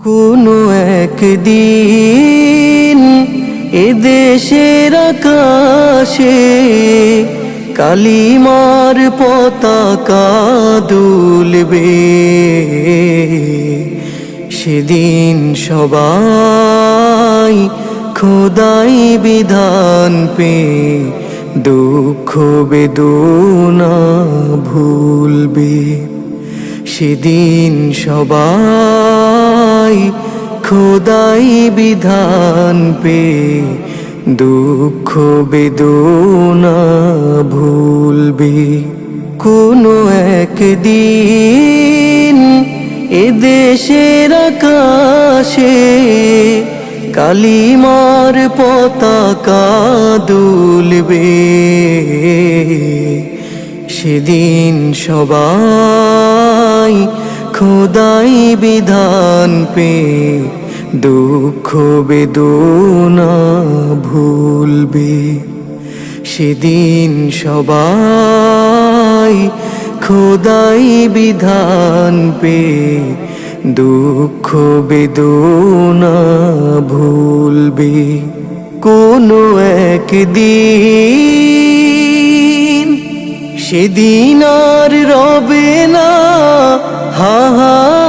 কোনো একদিন এদেশের আকাশে কালিমার পতাকা দুলবে। সেদিন সবাই খোদাই বিধান পে দুঃখ বেদনা ভুলবে। সেদিন সবাই খোদাই বিধান পে দুঃখ বেদনা ভুলবে। কোনো একদিন এদেশের আকাশে কালিমার পতাকা দুলবে। সেদিন সবাই খোদাই বিধান পে দুঃখ বেদনা ভুলবে। সেদিন সবাই খোদাই বিধান পে দুঃখ বেদনা ভুলবে। কোনো একদিন সেদিন আর রবে না হাহাকার,